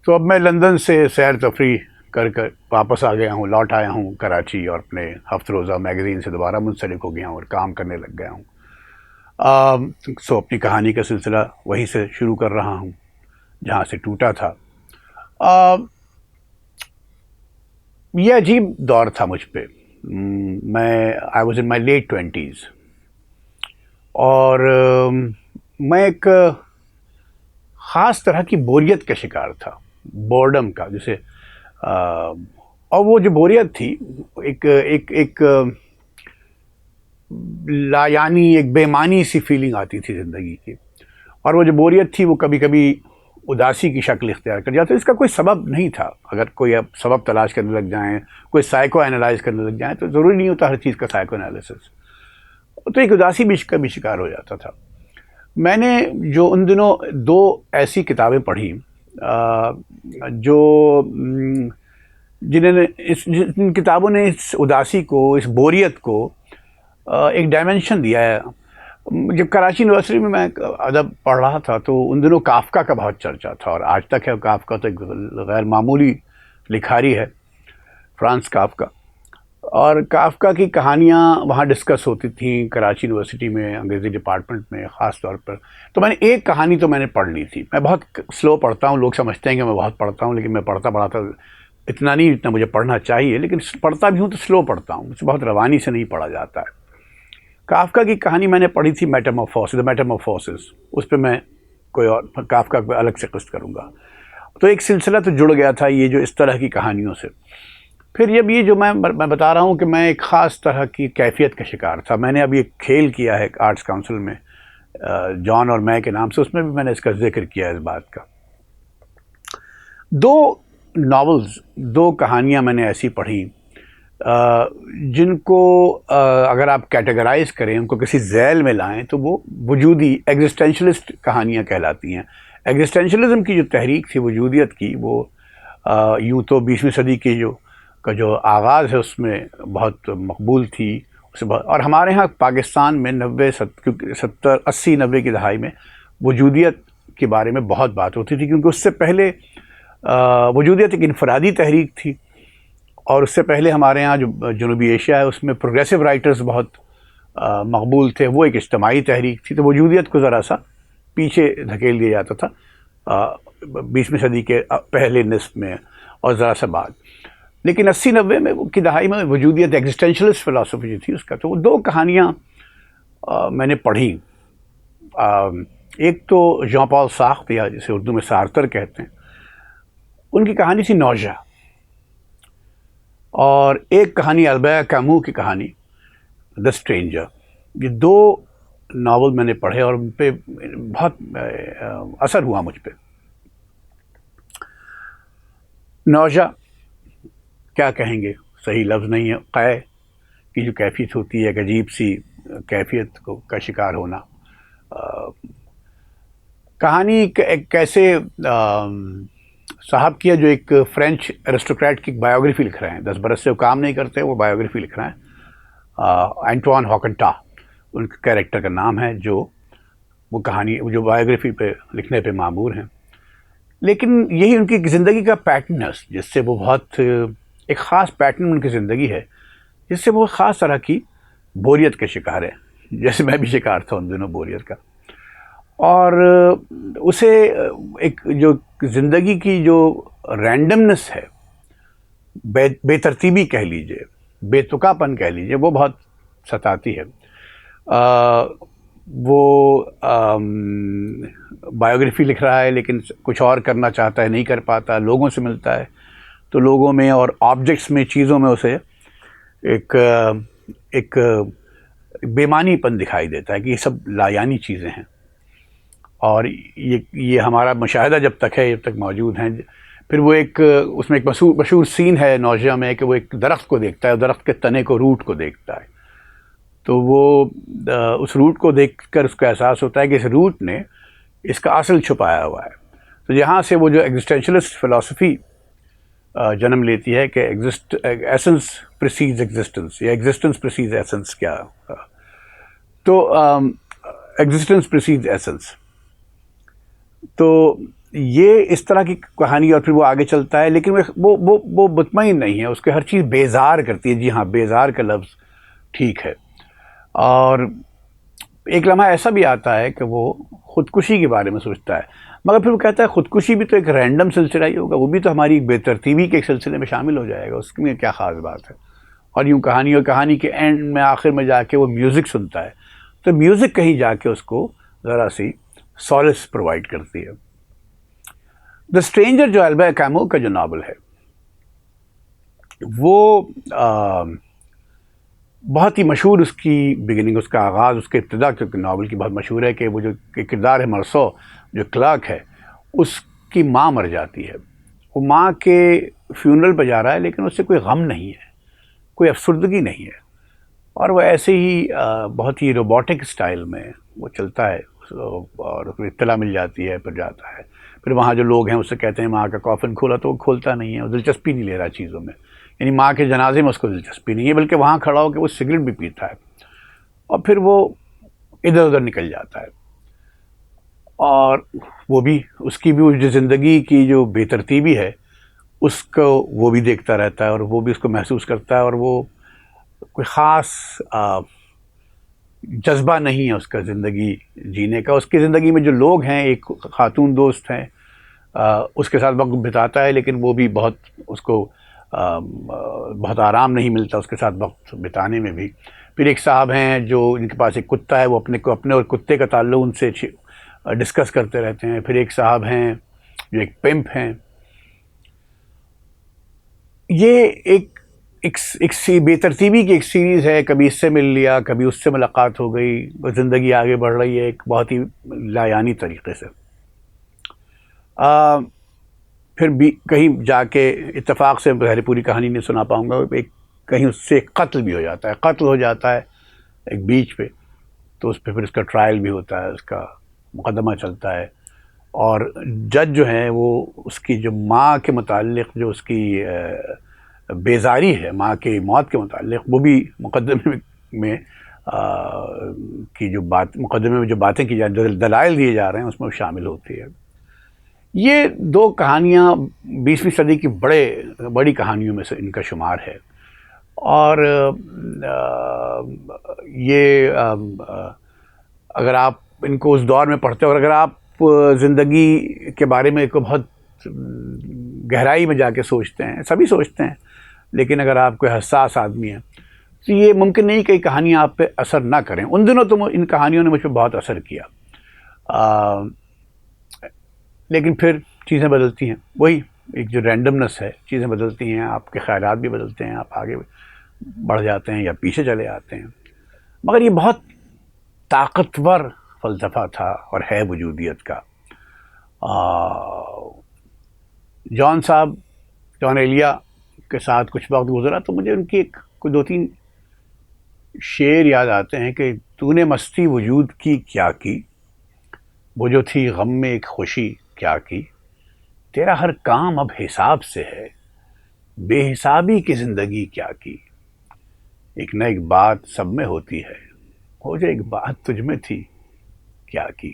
تو اب میں لندن سے سیر تفریح کر کر واپس آ گیا ہوں، لوٹ آیا ہوں کراچی، اور اپنے ہفت روزہ میگزین سے دوبارہ منسلک ہو گیا ہوں اور کام کرنے لگ گیا ہوں۔ اپنی کہانی کا سلسلہ وہیں سے شروع کر رہا ہوں جہاں سے ٹوٹا تھا۔ آ، یہ عجیب دور تھا مجھ پہ۔ میں I was in my late twenties, اور میں ایک خاص طرح کی بوریت کا شکار تھا، بورڈم کا، جسے اور وہ جو بوریت تھی، ایک ایک ایک لا یعنی ایک بے معنی سی فیلنگ آتی تھی زندگی کی، اور وہ جو بوریت تھی وہ کبھی کبھی اداسی کی شکل اختیار کر جاتی۔ اس کا کوئی سبب نہیں تھا، اگر کوئی اب سبب تلاش کرنے لگ جائیں، کوئی سائیکو اینالائز کرنے لگ جائیں، تو ضروری نہیں ہوتا ہر چیز کا سائیکو انالیسس۔ تو ایک اداسی بھی کا بھی شکار ہو جاتا تھا۔ میں نے جو ان دنوں دو ایسی کتابیں پڑھی جو جنہوں نے جن کتابوں نے اس اداسی کو، اس بوریت کو ایک ڈائمنشن دیا ہے۔ جب کراچی یونیورسٹی میں ادب پڑھ رہا تھا تو ان دنوں کافکا کا بہت چرچا تھا، اور آج تک ہے۔ کافکا تو ایک غیر معمولی لکھاری ہے، فرانس کافکا، اور کافکا کی کہانیاں وہاں ڈسکس ہوتی تھیں کراچی یونیورسٹی میں، انگریزی ڈپارٹمنٹ میں خاص طور پر۔ تو میں نے ایک کہانی تو میں نے پڑھ لی تھی۔ میں بہت سلو پڑھتا ہوں، لوگ سمجھتے ہیں کہ میں بہت پڑھتا ہوں، لیکن میں پڑھتا اتنا نہیں جتنا مجھے پڑھنا چاہیے، لیکن پڑھتا بھی ہوں تو سلو پڑھتا ہوں، مجھ سے بہت روانی سے نہیں پڑھا جاتا ہے۔ کافکا کی کہانی میں نے پڑھی تھی میٹامورفوسس، اس پہ میں کوئی اور کافکا پہ الگ سے قسط کروں گا۔ تو ایک سلسلہ تو جڑ گیا تھا یہ جو اس طرح کی کہانیوں سے۔ پھر جب یہ جو میں بتا رہا ہوں کہ میں ایک خاص طرح کی کیفیت کا شکار تھا، میں نے اب یہ کھیل کیا ہے آرٹس کاؤنسل میں جان اور میں کے نام سے، اس میں بھی میں نے اس کا ذکر کیا ہے اس بات کا۔ دو ناولز، دو کہانیاں میں نے ایسی پڑھی جن کو اگر آپ کیٹیگرائز کریں، ان کو کسی ذیل میں لائیں، تو وہ وجودی ایگزسٹینشلسٹ کہانیاں کہلاتی ہیں۔ ایگزسٹینشلزم کی جو تحریک تھی وجودیت کی، وہ یوں تو 20ویں صدی کی جو آغاز ہے اس میں بہت مقبول تھی، اور ہمارے ہاں پاکستان میں 70 80 90 کی دہائی میں وجودیت کے بارے میں بہت بات ہوتی تھی، کیونکہ اس سے پہلے وجودیت ایک انفرادی تحریک تھی، اور اس سے پہلے ہمارے ہاں جو جنوبی ایشیا ہے اس میں پروگریسو رائٹرز بہت مقبول تھے، وہ ایک اجتماعی تحریک تھی۔ تو وجودیت کو ذرا سا پیچھے دھکیل دیا جاتا تھا 20ویں صدی کے پہلے نصف میں اور ذرا سا بعد۔ لیکن 80 90 میں کی دہائی میں وجودیت ایگزسٹینشلسٹ فلسفی جو تھی اس کا، تو وہ دو کہانیاں میں نے پڑھی۔ ایک تو ژان پال سارتر، یا جسے اردو میں سارتر کہتے ہیں، ان کی کہانی تھی نوشا، اور ایک کہانی البیہ کیمو کی کہانی دا اسٹرینجر۔ یہ دو ناول میں نے پڑھے اور ان پہ بہت اثر ہوا مجھ پہ۔ نوشا کیا کہیں گے، صحیح لفظ نہیں ہے، قے کی جو کیفیت ہوتی ہے، ایک عجیب سی کیفیت کا شکار ہونا۔ کہانی کیسے صاحب کی ہے جو ایک فرینچ ایرسٹوکریٹ کی بایوگرافی لکھ رہے ہیں، 10 برس سے وہ کام نہیں کرتے، وہ بایوگرافی لکھ رہے ہیں۔ اینٹوان ہاکنٹا ان کے کیریکٹر کا نام ہے، جو وہ کہانی جو بایوگرافی پہ لکھنے پہ معمور ہیں۔ لیکن یہی ان کی زندگی کا پیٹرن ہے، جس سے وہ بہت ایک خاص پیٹرن ان کی زندگی ہے، جس سے وہ خاص طرح کی بوریت کے شکار ہے، جیسے میں بھی شکار تھا ان دنوں بوریت کا۔ اور اسے ایک جو زندگی کی جو رینڈمنس ہے، بے ترتیبی کہہ لیجئے، بے تکا پن کہہ لیجئے، وہ بہت ستاتی ہے۔ وہ بایوگرافی لکھ رہا ہے لیکن کچھ اور کرنا چاہتا ہے، نہیں کر پاتا، لوگوں سے ملتا ہے تو لوگوں میں اور آبجیکٹس میں، چیزوں میں اسے ایک بے معنی پن دکھائی دیتا ہے کہ یہ سب لایانی چیزیں ہیں۔ اور یہ ہمارا مشاہدہ جب تک ہے، جب تک موجود ہیں۔ پھر وہ اس میں ایک مشہور سین ہے نوشا میں کہ وہ ایک درخت کو دیکھتا ہے، درخت کے تنے کو، روٹ کو دیکھتا ہے، تو وہ اس روٹ کو دیکھ کر اس کو احساس ہوتا ہے کہ اس روٹ نے اس کا اصل چھپایا ہوا ہے۔ تو یہاں سے وہ جو ایگزسٹینشلسٹ فلسفی جنم لیتی ہے کہ ایسنس پریسیڈز ایگزسٹنس، یا ایگزسٹنس پریسیڈز ایسنس، کیا تو ایگزسٹنس پریسیڈز ایسنس۔ تو یہ اس طرح کی کہانی، اور پھر وہ آگے چلتا ہے، لیکن وہ مطمئن نہیں ہے، اس کے ہر چیز بیزار کرتی ہے. جی ہاں، بیزار کا لفظ ٹھیک ہے. اور ایک لمحہ ایسا بھی آتا ہے کہ وہ خودکشی کے بارے میں سوچتا ہے، مگر پھر وہ کہتا ہے خودکشی بھی تو ایک رینڈم سلسلہ ہی ہوگا، وہ بھی تو ہماری بے ترتیبی کے ایک سلسلے میں شامل ہو جائے گا، اس میں کیا خاص بات ہے. اور یوں کہانی کے اینڈ میں آخر میں جا کے وہ میوزک سنتا ہے، تو میوزک کہیں جا کے اس کو ذرا سی سولس پرووائڈ کرتی ہے. دا اسٹرینجر جو البا کیمو کا جو ناول ہے وہ بہت ہی مشہور، اس کی بگننگ، اس کا آغاز، اس کے ابتدا کے ناول کی بہت مشہور ہے کہ وہ جو کردار ہے مرسو، جو کلرک ہے، اس کی ماں مر جاتی ہے. وہ ماں کے فیونرل پہ جا رہا ہے، لیکن اس سے کوئی غم نہیں ہے، کوئی افسردگی نہیں ہے، اور وہ ایسے ہی بہت ہی روبوٹک سٹائل میں وہ چلتا ہے، اور اس کو اطلاع مل جاتی ہے، پھر جاتا ہے. پھر وہاں جو لوگ ہیں اس سے کہتے ہیں ماں کا کافن کھولا، تو وہ کھولتا نہیں ہے، وہ دلچسپی نہیں لے رہا چیزوں میں، یعنی ماں کے جنازے میں اس کو دلچسپی نہیں ہے، بلکہ وہاں کھڑا ہو کے وہ سگریٹ بھی پیتا ہے، اور پھر وہ ادھر ادھر نکل جاتا ہے. اور وہ بھی اس کی بھی جو زندگی کی جو بے ترتیبی ہے اس کو وہ بھی دیکھتا رہتا ہے، اور وہ بھی اس کو محسوس کرتا ہے، اور وہ کوئی خاص جذبہ نہیں ہے اس کا زندگی جینے کا. اس کی زندگی میں جو لوگ ہیں، ایک خاتون دوست ہیں، اس کے ساتھ وقت بتاتا ہے، لیکن وہ بھی بہت اس کو بہت آرام نہیں ملتا اس کے ساتھ وقت بتانے میں بھی. پھر ایک صاحب ہیں جو ان کے پاس ایک کتا ہے، وہ اپنے اور کتے کا تعلق ان سے ڈسکس کرتے رہتے ہیں. پھر ایک صاحب ہیں جو ایک پمپ ہیں. یہ ایک بے ترتیبی کی ایک سیریز ہے، کبھی اس سے مل لیا، کبھی اس سے ملاقات ہو گئی، زندگی آگے بڑھ رہی ہے ایک بہت ہی لایعنی طریقے سے. پھر بھی کہیں جا کے اتفاق سے بظاہر پوری کہانی نہیں سنا پاؤں گا، کہیں اس سے قتل بھی ہو جاتا ہے، قتل ہو جاتا ہے ایک بیچ پہ، تو اس پہ پھر اس کا ٹرائل بھی ہوتا ہے، اس کا مقدمہ چلتا ہے. اور جج جو ہیں وہ اس کی جو ماں کے متعلق جو اس کی بیزاری ہے ماں کی موت کے متعلق، وہ بھی مقدمے میں کی جو مقدمے میں جو باتیں کی جو دلائل دیے جا رہے ہیں اس میں شامل ہوتی ہے. یہ دو کہانیاں 20ویں صدی کی بڑی کہانیوں میں سے ان کا شمار ہے. اور یہ اگر آپ ان کو اس دور میں پڑھتے ہو، اور اگر آپ زندگی کے بارے میں کو بہت گہرائی میں جا کے سوچتے ہیں، سبھی سوچتے ہیں، لیکن اگر آپ کوئی حساس آدمی ہیں تو یہ ممکن نہیں کہ کہانیاں آپ پہ اثر نہ کریں. ان دنوں تو ان کہانیوں نے مجھ پہ بہت اثر کیا، لیکن پھر چیزیں بدلتی ہیں. وہی ایک جو رینڈمنس ہے، چیزیں بدلتی ہیں، آپ کے خیالات بھی بدلتے ہیں، آپ آگے بڑھ جاتے ہیں یا پیچھے چلے آتے ہیں. مگر یہ بہت طاقتور فلسفہ تھا اور ہے وجودیت کا. جان ایلیا کے ساتھ کچھ وقت گزرا تو مجھے ان کی کوئی 2-3 شعر یاد آتے ہیں کہ تو نے مستی وجود کی کیا کی، وہ جو تھی غم میں ایک خوشی کیا کی، تیرا ہر کام اب حساب سے ہے، بے حسابی کی زندگی کیا کی، ایک نہ ایک بات سب میں ہوتی ہے، ہو جو ایک بات تجھ میں تھی کیا کی.